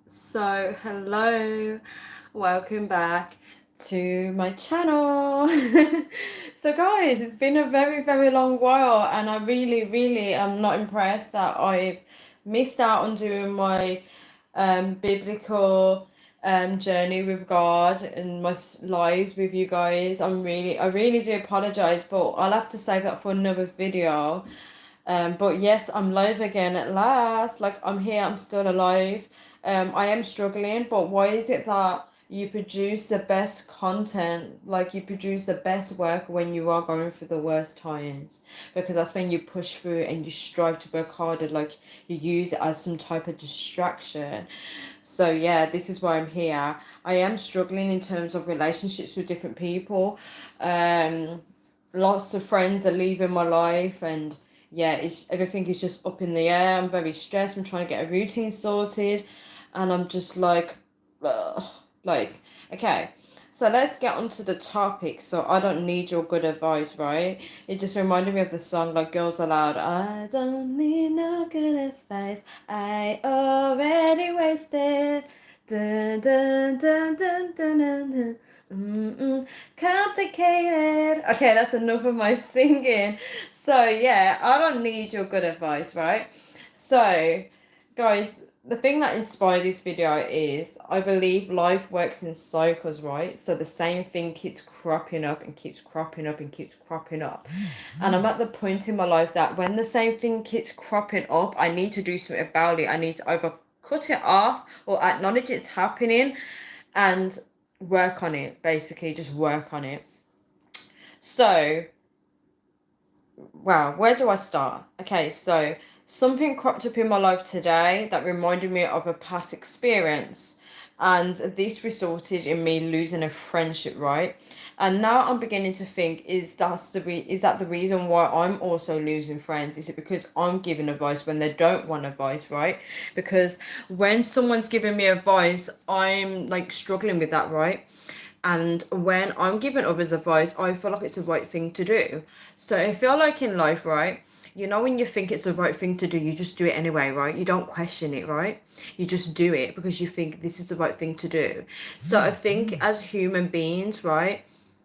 Hello, welcome back to my channel. So, guys, it's been a very, very long while, and I really, really am not impressed that I've missed out on doing my biblical journey with God and my lives with you guys. I really do apologize, but I'll have to save that for another video. But yes, I'm live again at last. Like I'm here, I'm still alive. I am struggling, but why is it that you produce the best content, like you produce the best work when you are going through the worst times? Because that's when you push through and you strive to work harder, like you use it as some type of distraction. So yeah, this is why I'm here. I am struggling in terms of relationships with different people. Um, Lots of friends are leaving my life, and yeah, it's everything is just up in the air. I'm very stressed. I'm trying to get a routine sorted, and I'm just like, ugh, like, okay. So let's get onto the topic. So I don't need your good advice, right? It just reminded me of the song like Girls Aloud. I don't need no good advice. I already wasted. Dun, dun, dun, dun, dun, dun, dun. Mm-mm. Complicated. Okay, that's enough of my singing. So, yeah, I don't need your good advice, right? So, guys, the thing that inspired this video is I believe life works in cycles, right? So, the same thing keeps cropping up and keeps cropping up and keeps cropping up. And I'm at the point in my life that when the same thing keeps cropping up, I need to do something about it. I need to either cut it off or acknowledge it's happening and work on it, basically just work on it. So, wow, where do I start? Okay, so something cropped up in my life today that reminded me of a past experience, and this resulted in me losing a friendship, right? And now I'm beginning to think, is that the reason why I'm also losing friends? Is it because I'm giving advice when they don't want advice, right? Because when someone's giving me advice, I'm like struggling with that, right? And when I'm giving others advice, I feel like it's the right thing to do. So I feel like in life, right? You know, when you think it's the right thing to do, you just do it anyway, right? You don't question it, right? You just do it because you think this is the right thing to do. So I think as human beings, right?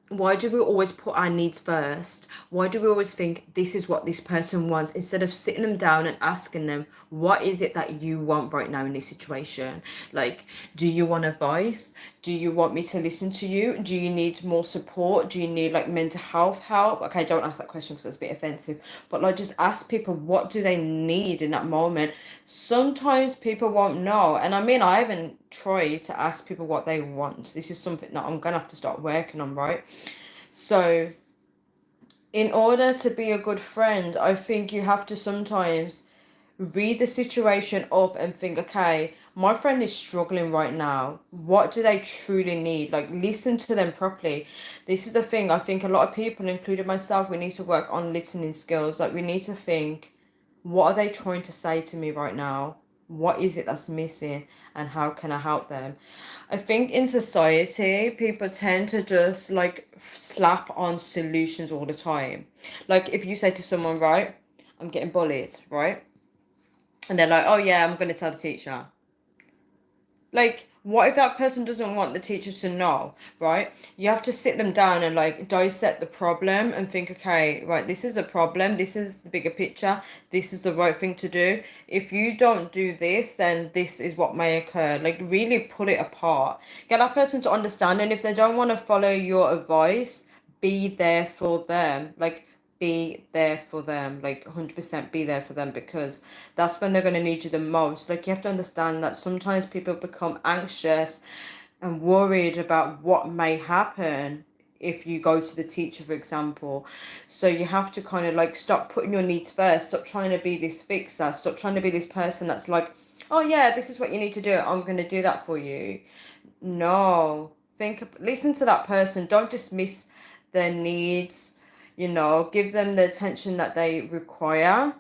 Why do we always put our needs first? Why do we always think this is what this person wants instead of sitting them down and asking them, what is it that you want right now in this situation? Like, do you want advice? Do you want me to listen to you? Do you need more support? Do you need like mental health help? Okay, don't ask that question because that's a bit offensive. But like, just ask people what do they need in that moment. Sometimes people won't know, and I mean, I haven't tried to ask people what they want. This is something that I'm gonna have to start working on, right? So, in order to be a good friend, I think you have to sometimes read the situation up and think, okay, my friend is struggling right now. What do they truly need? Like, listen to them properly. This is the thing. I think a lot of people, including myself, we need to work on listening skills. Like, we need to think, what are they trying to say to me right now? What is it that's missing, and how can I help them? I think in society, people tend to just like slap on solutions all the time. Like, if you say to someone, right, I'm getting bullied, right? And they're like, oh yeah, I'm going to tell the teacher. Like, what if that person doesn't want the teacher to know, right? You have to sit them down and like dissect the problem and think, okay, right, this is the problem, this is the bigger picture, this is the right thing to do. If you don't do this, then this is what may occur. Like, really pull it apart. Get that person to understand, and if they don't want to follow your advice, be there for them. Like, be there for them, like 100% be there for them, because that's when they're going to need you the most. Like, you have to understand that sometimes people become anxious and worried about what may happen if you go to the teacher, for example. So you have to kind of like stop putting your needs first, stop trying to be this fixer, stop trying to be this person that's like, oh yeah, this is what you need to do, I'm going to do that for you. No, listen to that person, don't dismiss their needs, give them the attention that they require.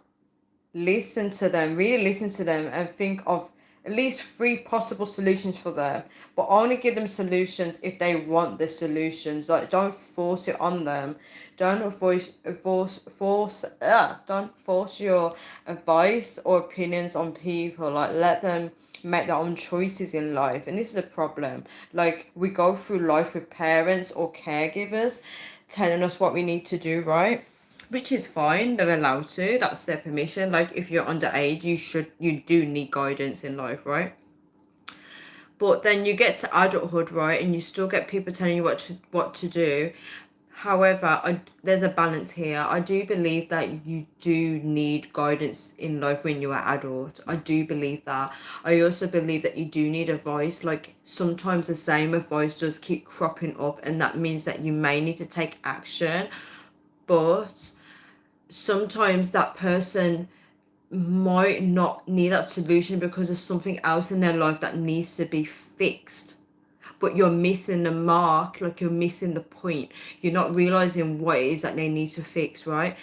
Listen to them, really listen to them, and think of at least three possible solutions for them. But only give them solutions if they want the solutions. Like, don't force it on them. Don't force your advice or opinions on people. Like, let them make their own choices in life. And this is a problem. Like, we go through life with parents or caregivers telling us what we need to do, right? Which is fine, they're allowed to, that's their permission. Like, if you're underage, you do need guidance in life, right? But then you get to adulthood, right, and you still get people telling you what to do. However, there's a balance here. I do believe that you do need guidance in life when you are adult. I do believe that. I also believe that you do need advice. Like, sometimes the same advice does keep cropping up, and that means that you may need to take action. But sometimes that person might not need that solution because there's something else in their life that needs to be fixed, but you're missing the mark, like you're missing the point. You're not realizing what it is that they need to fix, right?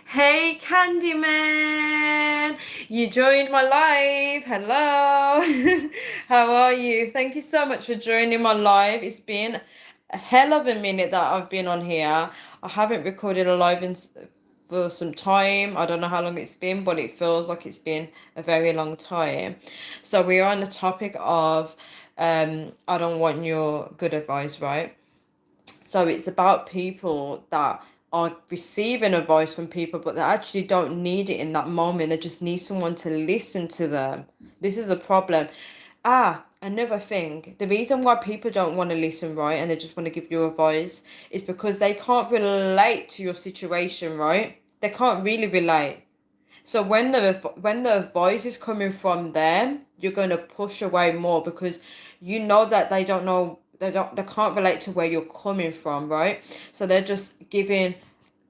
Hey, Candyman, you joined my live. Hello. How are you? Thank you so much for joining my live. It's been a hell of a minute that I've been on here. I haven't recorded a live for some time. I don't know how long it's been, but it feels like it's been a very long time. So we are on the topic of I don't want your good advice, right? So it's about people that are receiving advice from people, but they actually don't need it in that moment. They just need someone to listen to them. This is the problem. Another thing, the reason why people don't want to listen, right, and they just want to give you advice is because they can't relate to your situation, right? They can't really relate. So when the voice is coming from them, you're going to push away more because you know that they can't relate to where you're coming from, right? So they're just giving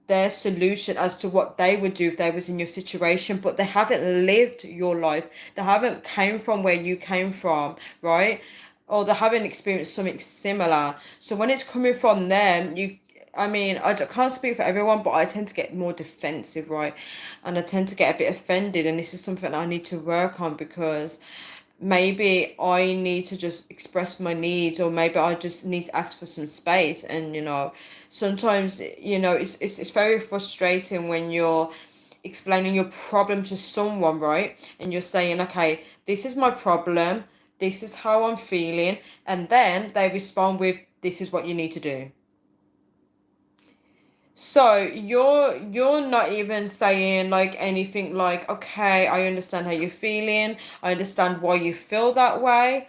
their solution as to what they would do if they was in your situation, but they haven't lived your life. They haven't came from where you came from, right? Or they haven't experienced something similar. So when it's coming from them, I mean, can't speak for everyone, but I tend to get more defensive, right? And I tend to get a bit offended. And this is something I need to work on because maybe I need to just express my needs, or maybe I just need to ask for some space. And, sometimes, it's very frustrating when you're explaining your problem to someone, right? And you're saying, okay, this is my problem, this is how I'm feeling. And then they respond with, this is what you need to do. So you're not even saying like anything like, okay, I understand how you're feeling. I understand why you feel that way.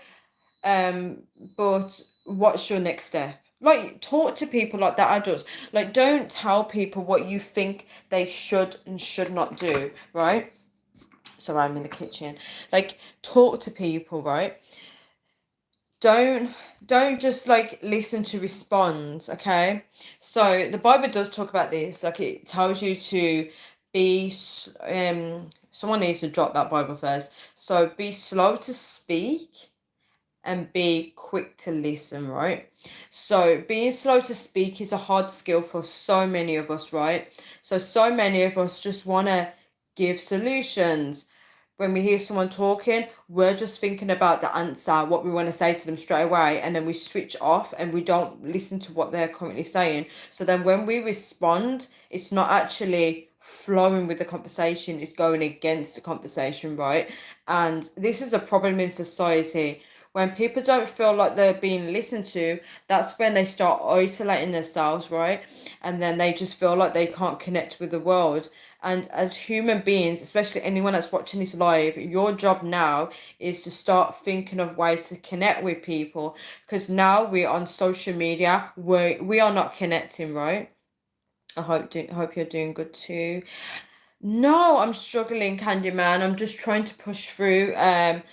Um, but what's your next step? Like, talk to people like that, adults. Like, don't tell people what you think they should and should not do, right? So I'm in the kitchen. Like, talk to people, right? don't don't just like listen to respond, okay? So the Bible does talk about this, like it tells you to be someone needs to drop that Bible verse. So be slow to speak and be quick to listen, right? So being slow to speak is a hard skill for so many of us, right? So many of us just want to give solutions. When we hear someone talking, we're just thinking about the answer, what we want to say to them straight away, and then we switch off and we don't listen to what they're currently saying. So then when we respond, it's not actually flowing with the conversation, it's going against the conversation, right? And this is a problem in society. When people don't feel like they're being listened to, that's when they start isolating themselves, right? And then they just feel like they can't connect with the world. And as human beings, especially anyone that's watching this live, your job now is to start thinking of ways to connect with people. Because now we're on social media, we are not connecting, right? I hope you're doing good too. No, I'm struggling, Candyman. I'm just trying to push through a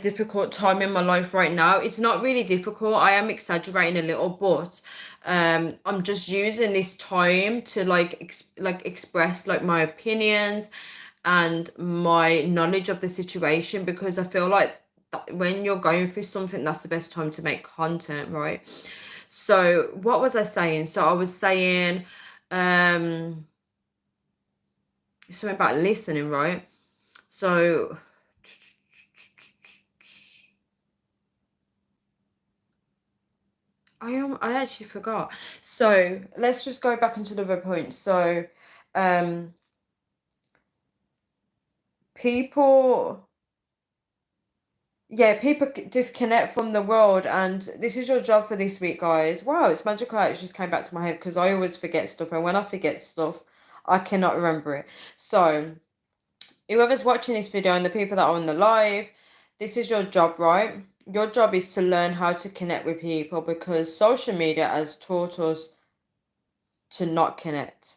difficult time in my life right now. It's not really difficult. I am exaggerating a little, but I'm just using this time to like express like my opinions and my knowledge of the situation, because I feel like when you're going through something, that's the best time to make content, right? So what was I saying? So I was saying um something about listening, right? So I actually forgot. So let's just go back into the other point. So um people yeah, people disconnect from the world, and this is your job for this week, guys. Wow, it's magical how it just came back to my head because I always forget stuff, and when I forget stuff, I cannot remember it. So, whoever's watching this video and the people that are on the live, this is your job, right? Your job is to learn how to connect with people because social media has taught us to not connect.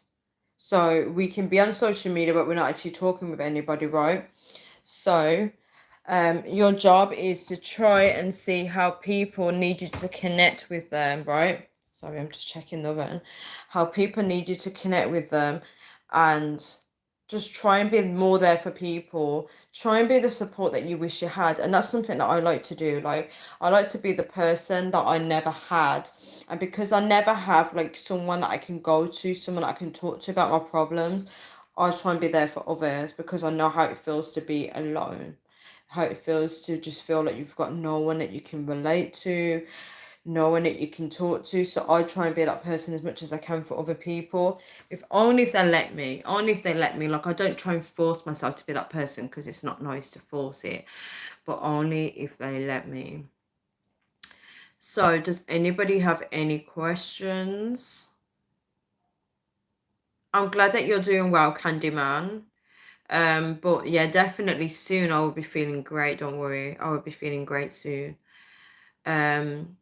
So we can be on social media, but we're not actually talking with anybody, right? So, your job is to try and see how people need you to connect with them, right? Sorry, I'm just checking the oven. How people need you to connect with them, and just try and be more there for people. Try and be the support that you wish you had. And that's something that I like to do. Like, I like to be the person that I never had. And because I never have like someone that I can go to, someone that I can talk to about my problems, I try and be there for others because I know how it feels to be alone, how it feels to just feel like you've got no one that you can relate to, no one that you can talk to. So I try and be that person as much as I can for other people. If only if they let me, only if they let me. Like, I don't try and force myself to be that person because it's not nice to force it, but only if they let me. So does anybody have any questions? I'm glad that you're doing well, Candyman. But yeah, definitely soon I will be feeling great. Don't worry, I will be feeling great soon. Um,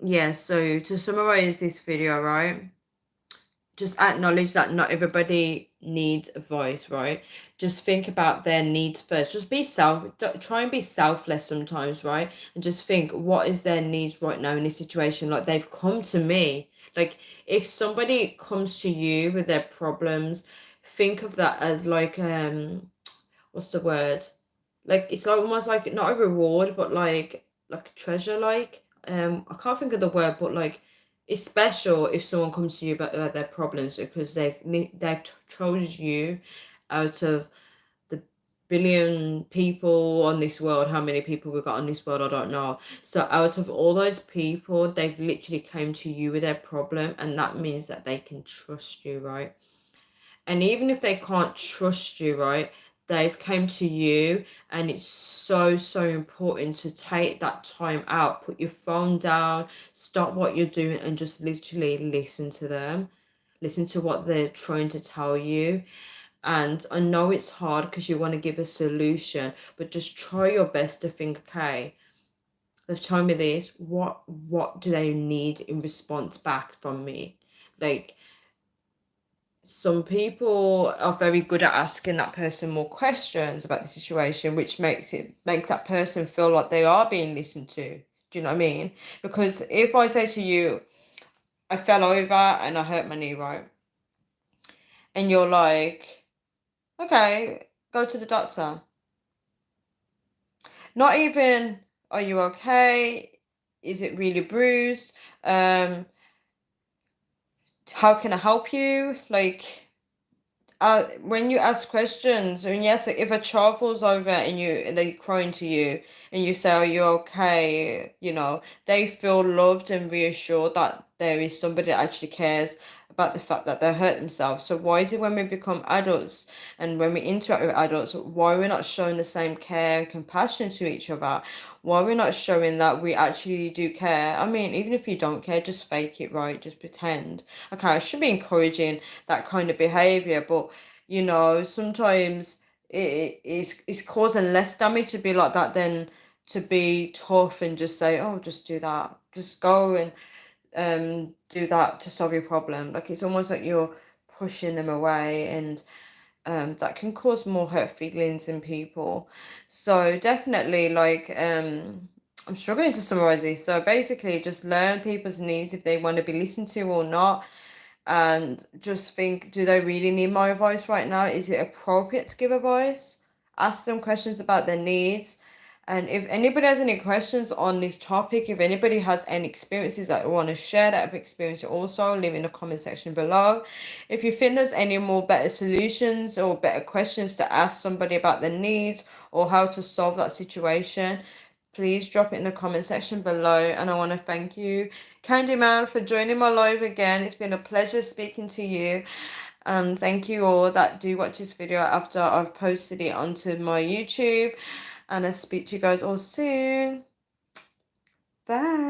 yeah, so to summarize this video, right? Just acknowledge that not everybody needs a voice, right? Just think about their needs first. Just be try and be selfless sometimes, right? And just think, what is their needs right now in this situation? Like, they've come to me. Like, if somebody comes to you with their problems, think of that as like, what's the word? Like, it's like almost like not a reward, but like a treasure. Like, I can't think of the word, but like, it's special if someone comes to you about their problems because they've chose you out of the billion people on this world. How many people we've got on this world, I don't know. So out of all those people, they've literally came to you with their problem, and that means that they can trust you, right? And even if they can't trust you, right, they've came to you, and it's so, so important to take that time out, put your phone down, stop what you're doing, and just literally listen to them. Listen to what they're trying to tell you. And I know it's hard because you want to give a solution, but just try your best to think, okay, they've told me this. What do they need in response back from me? Like, some people are very good at asking that person more questions about the situation, which makes that person feel like they are being listened to. Do you know what I mean? Because if I say to you, I fell over and I hurt my knee, right? And you're like, okay, go to the doctor. Not even, are you okay? Is it really bruised? How can I help you? Like, when you ask questions, and yes, if a child falls over and they're crying to you and you say, "Are you okay?" they feel loved and reassured that there is somebody that actually cares about the fact that they hurt themselves. So why is it when we become adults and when we interact with adults, why we're not showing the same care and compassion to each other? Why we're not showing that we actually do care? I mean, even if you don't care, just fake it, right? Just pretend. Okay, I should be encouraging that kind of behavior, but sometimes it's causing less damage to be like that than to be tough and just say, oh, just do that, just go and do that to solve your problem. Like, it's almost like you're pushing them away, and that can cause more hurt feelings in people. So definitely, like, I'm struggling to summarize this. So basically, just learn people's needs if they want to be listened to or not, and just think, do they really need my advice right now? Is it appropriate to give advice? Ask them questions about their needs. And if anybody has any questions on this topic, if anybody has any experiences that they want to share that have experienced it also, leave in the comment section below. If you think there's any more better solutions or better questions to ask somebody about their needs or how to solve that situation, please drop it in the comment section below. And I want to thank you, Candyman, for joining my live again. It's been a pleasure speaking to you. And thank you all that do watch this video after I've posted it onto my YouTube. and I'll speak to you guys all soon. Bye.